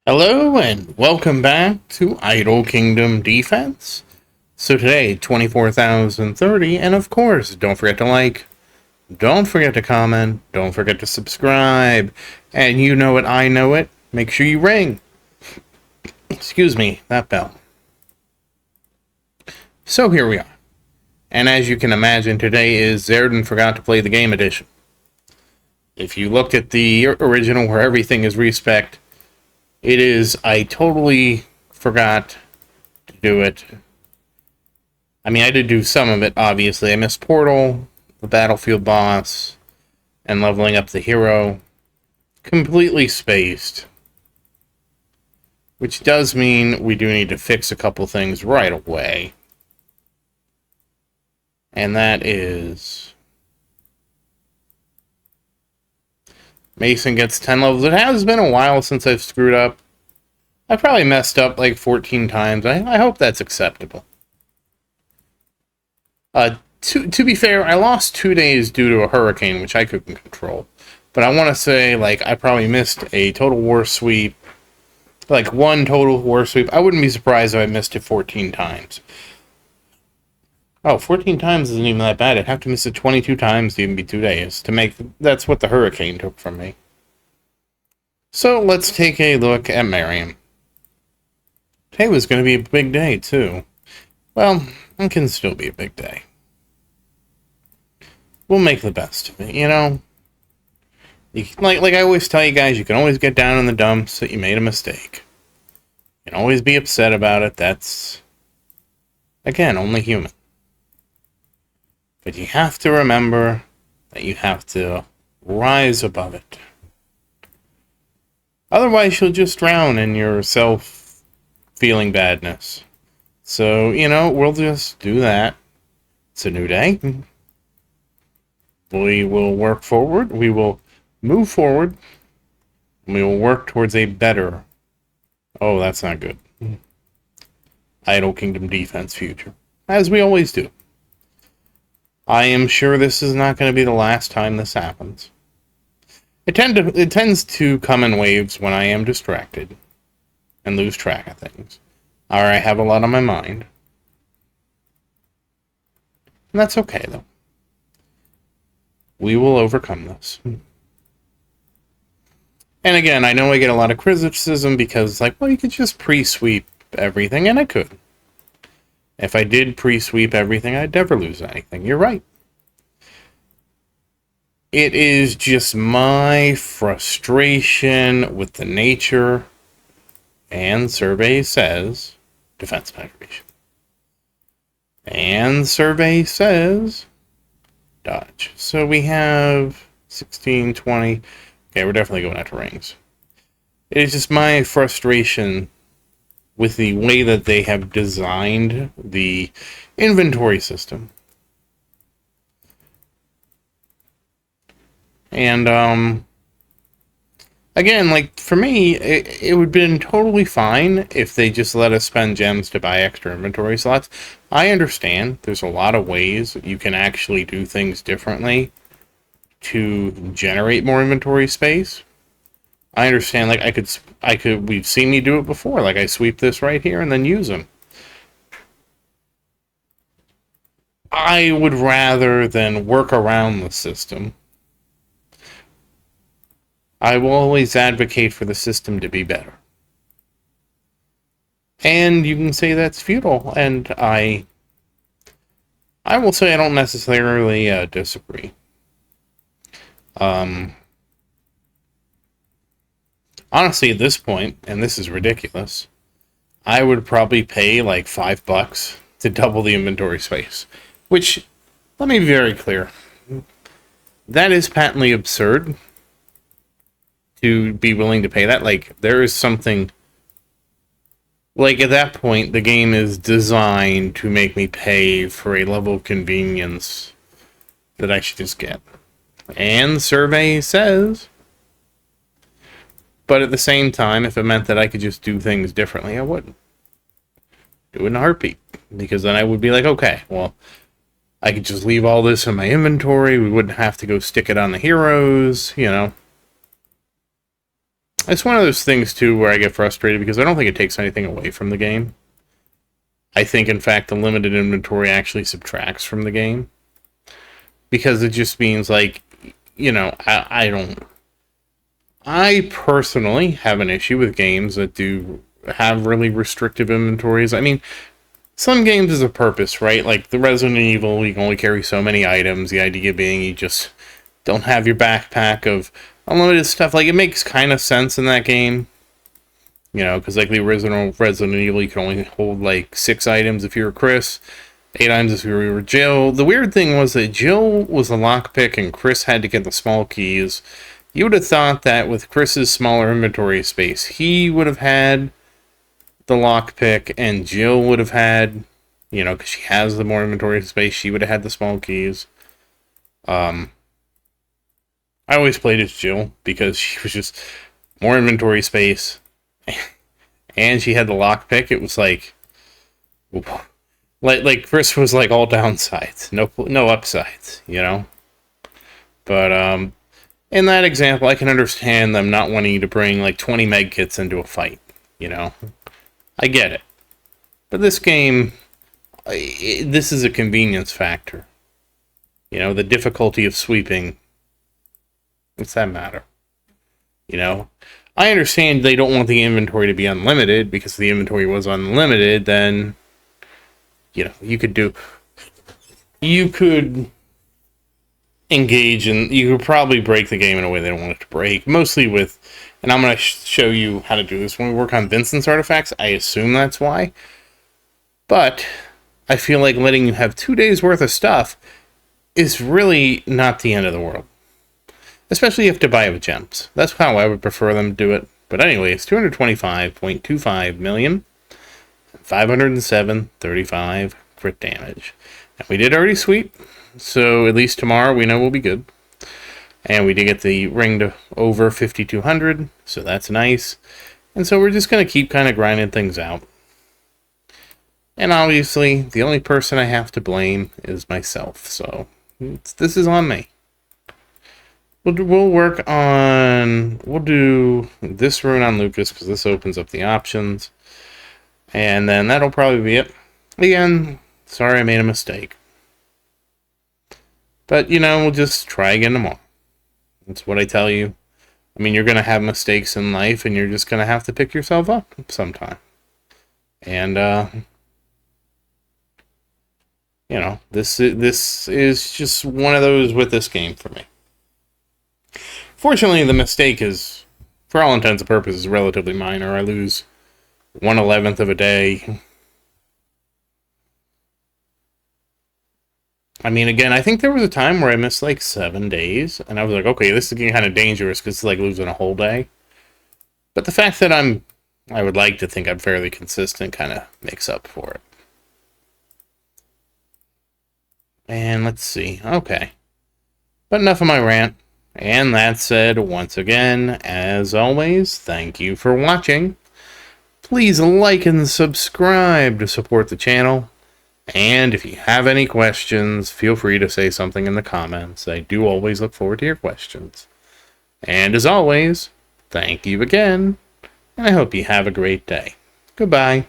Hello and welcome back to Idle Kingdom Defense. So today, 24,030, and of course, don't forget to like, don't forget to comment, don't forget to subscribe, and you know it, I know it, make sure you ring. Excuse me, that bell. So here we are, and as you can imagine, today is Zerdin Forgot to Play the Game edition. If you looked at the original where everything is respect, it is, I totally forgot to do it. I mean, I did do some of it, obviously. I missed Portal, the Battlefield boss, and leveling up the hero. Completely spaced. Which does mean we do need to fix a couple things right away. And that is... Mason gets 10 levels. It has been a while since I've screwed up. I probably messed up like 14 times. I hope that's acceptable. To be fair, I lost 2 days due to a hurricane, which I couldn't control. But I want to say, like, I probably missed a Total War sweep. Like, one Total War sweep. I wouldn't be surprised if I missed it 14 times. Oh, 14 times isn't even that bad. I'd have to miss it 22 times to even be 2 days. To make... That's what the hurricane took from me. So, let's take a look at Miriam. Today was going to be a big day, too. Well, it can still be a big day. We'll make the best of it, you know? Like I always tell you guys, you can always get down in the dumps that you made a mistake. You can always be upset about it. That's, again, only human. But you have to remember that you have to rise above it. Otherwise, you'll just drown in your self-feeling badness. So, you know, we'll just do that. It's a new day. We will work forward. We will move forward. We will work towards a better... Oh, that's not good. Idle Kingdom Defense future. As we always do. I am sure this is not going to be the last time this happens. It tends to come in waves when I am distracted and lose track of things. Or I have a lot on my mind. And that's okay, though. We will overcome this. And again, I know I get a lot of criticism because it's like, well, you could just pre-sweep everything, and I could. If I did pre-sweep everything, I'd never lose anything. You're right. It is just my frustration with the nature, and survey says, defense penetration. And survey says, dodge. So we have 16, 20. Okay, we're definitely going after rings. It is just my frustration with the way that they have designed the inventory system. And, again, like, for me, it would have been totally fine if they just let us spend gems to buy extra inventory slots. I understand there's a lot of ways you can actually do things differently to generate more inventory space. I understand, like, we've seen me do it before. Like, I sweep this right here and then use them. I would rather than work around the system. I will always advocate for the system to be better. And you can say that's futile, and I will say I don't necessarily disagree. Honestly, at this point, and this is ridiculous, I would probably pay like $5 to double the inventory space. Which, let me be very clear, that is patently absurd to be willing to pay that. Like, there is something... Like, at that point, the game is designed to make me pay for a level of convenience that I should just get. And the survey says... But at the same time, if it meant that I could just do things differently, I wouldn't. Do it in a heartbeat. Because then I would be like, okay, well, I could just leave all this in my inventory. We wouldn't have to go stick it on the heroes, you know. It's one of those things, too, where I get frustrated because I don't think it takes anything away from the game. I think, in fact, the limited inventory actually subtracts from the game. Because it just means, like, you know, I personally have an issue with games that do have really restrictive inventories. I mean, some games is a purpose, right? Like the Resident Evil, you can only carry so many items. The idea being you just don't have your backpack of unlimited stuff. Like, it makes kind of sense in that game. You know, because like the original Resident Evil, you can only hold like 6 items if you were Chris, 8 items if you were Jill. The weird thing was that Jill was a lockpick and Chris had to get the small keys. You would have thought that with Chris's smaller inventory space, he would have had the lockpick and Jill would have had, you know, because she has the more inventory space, she would have had the small keys. I always played as Jill because she was just more inventory space and she had the lockpick. It was like Chris was like all downsides, no upsides, you know. But in that example, I can understand them not wanting you to bring like 20 med kits into a fight, you know. I get it. But this game, this is a convenience factor. You know, the difficulty of sweeping, what's that matter? You know, I understand they don't want the inventory to be unlimited, because if the inventory was unlimited, then, you know, you could engage in, you could probably break the game in a way they don't want it to break. Mostly with, and I'm going to show you how to do this when we work on Vincent's artifacts. I assume that's why. But I feel like letting you have 2 days worth of stuff is really not the end of the world. Especially if you have to buy it with gems. That's how I would prefer them to do it. But anyway, it's 225.25 million. 507.35 crit damage. And we did already sweep. So at least tomorrow we know we'll be good. And we did get the ring to over 5,200. So that's nice. And so we're just going to keep kind of grinding things out. And obviously, the only person I have to blame is myself. So this is on me. We'll work on, we'll do this rune on Lucas because this opens up the options. And then that'll probably be it. Again, sorry I made a mistake. But, you know, we'll just try again tomorrow. That's what I tell you. I mean, you're going to have mistakes in life and you're just going to have to pick yourself up sometime. And, you know, this is just one of those with this game for me. Fortunately, the mistake is, for all intents and purposes, relatively minor. I lose 1/11 of a day. I mean, again, I think there was a time where I missed like 7 days, and I was like, okay, this is getting kind of dangerous because it's like losing a whole day. But the fact that I would like to think I'm fairly consistent kind of makes up for it. And let's see. Okay. But enough of my rant. And that said, once again, as always, thank you for watching. Please like and subscribe to support the channel. And if you have any questions, feel free to say something in the comments. I do always look forward to your questions. And as always, thank you again, and I hope you have a great day. Goodbye.